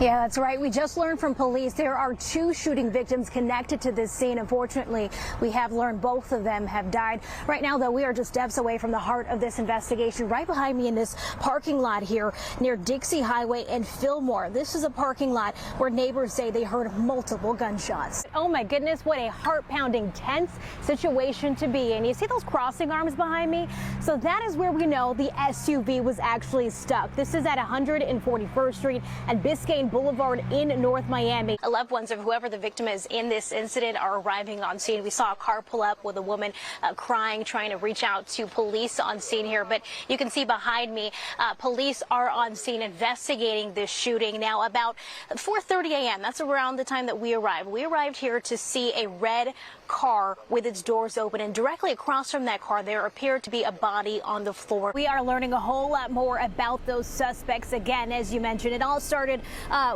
Yeah, that's right. We just learned from police there are 2 shooting victims connected to this scene. Unfortunately, we have learned both of them have died. Right now, though, we are just steps away from the heart of this investigation. Right behind me in this parking lot here near Dixie Highway and Fillmore. This is a parking lot where neighbors say they heard multiple gunshots. Oh my goodness, what a heart-pounding, tense situation to be in. You see those crossing arms behind me? So that is where we know the SUV was actually stuck. This is at 141st Street and Biscayne Boulevard in North Miami. Loved ones of whoever the victim is in this incident are arriving on scene. We saw a car pull up with a woman crying, trying to reach out to police on scene here. But you can see behind me, police are on scene investigating this shooting. Now, about 4:30 a.m., that's around the time that we arrived. We arrived here to see a red car with its doors open, and directly across from that car, there appeared to be a body on the floor. We are learning a whole lot more about those suspects. Again, as you mentioned, it all started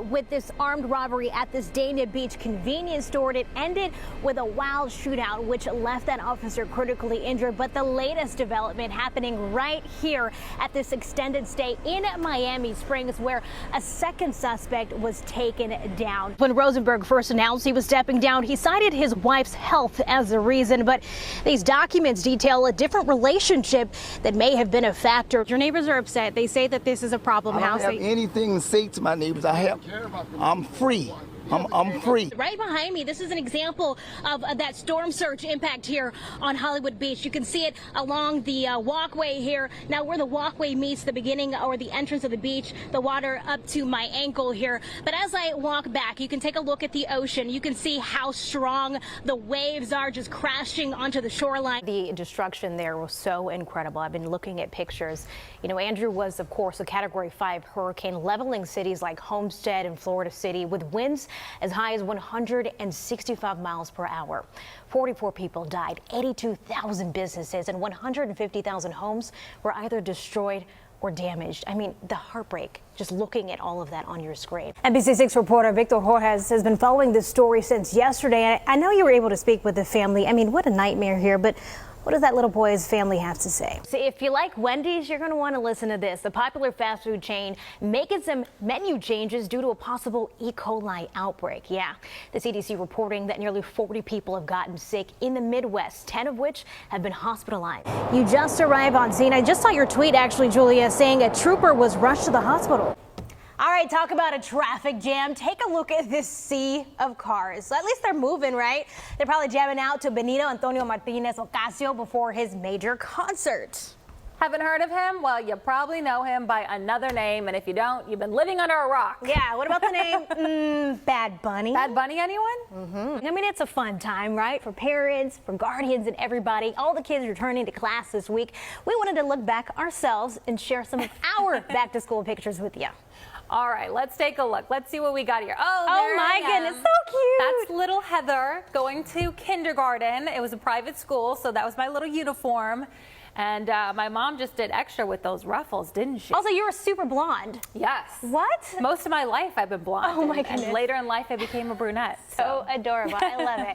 with this armed robbery at this Dania Beach convenience store. It ended with a wild shootout, which left that officer critically injured. But the latest development happening right here at this extended stay in Miami Springs, where a second suspect was taken down. When Rosenberg first announced he was stepping down, he cited his wife's health as the reason, but these documents detail a different relationship that may have been a factor. Your neighbors are upset. They say that this is a problem house. I don't have anything to say to my neighbors. I'm free. I'm free. Right behind me, this is an example of that storm surge impact here on Hollywood Beach. You can see it along the walkway here. Now, where the walkway meets the beginning or the entrance of the beach, the water up to my ankle here. But as I walk back, you can take a look at the ocean. You can see how strong the waves are just crashing onto the shoreline. The destruction there was so incredible. I've been looking at pictures. You know, Andrew was, of course, a Category 5 hurricane, leveling cities like Homestead and Florida City with winds as high as 165 miles per hour. 44 people died, 82,000 businesses and 150,000 homes were either destroyed or damaged. I mean, the heartbreak just looking at all of that on your screen. NBC6 reporter Victor Jorges has been following this story since yesterday. I know you were able to speak with the family. I mean, what a nightmare here, but what does that little boy's family have to say? So if you like Wendy's, you're going to want to listen to this. The popular fast food chain making some menu changes due to a possible E. coli outbreak. Yeah, the CDC reporting that nearly 40 people have gotten sick in the Midwest, 10 of which have been hospitalized. You just arrived on scene. I just saw your tweet, actually, Julia, saying a trooper was rushed to the hospital. All right, talk about a traffic jam. Take a look at this sea of cars. At least they're moving, right? They're probably jamming out to Benito Antonio Martinez Ocasio before his major concert. Haven't heard of him? Well, you probably know him by another name, and if you don't, you've been living under a rock. Yeah, what about the name? Bad Bunny. Bad Bunny, anyone? I mean, it's a fun time, right? For parents, for guardians, and everybody. All the kids returning to class this week. We wanted to look back ourselves and share some of our back-to-school pictures with you. All right, let's take a look. Let's see what we got here. Oh my goodness, so cute. That's little Heather going to kindergarten. It was a private school, so that was my little uniform. And my mom just did extra with those ruffles, didn't she? Also, you were super blonde. Yes. What? Most of my life I've been blonde. Oh my goodness. And later in life I became a brunette. So adorable. I love it.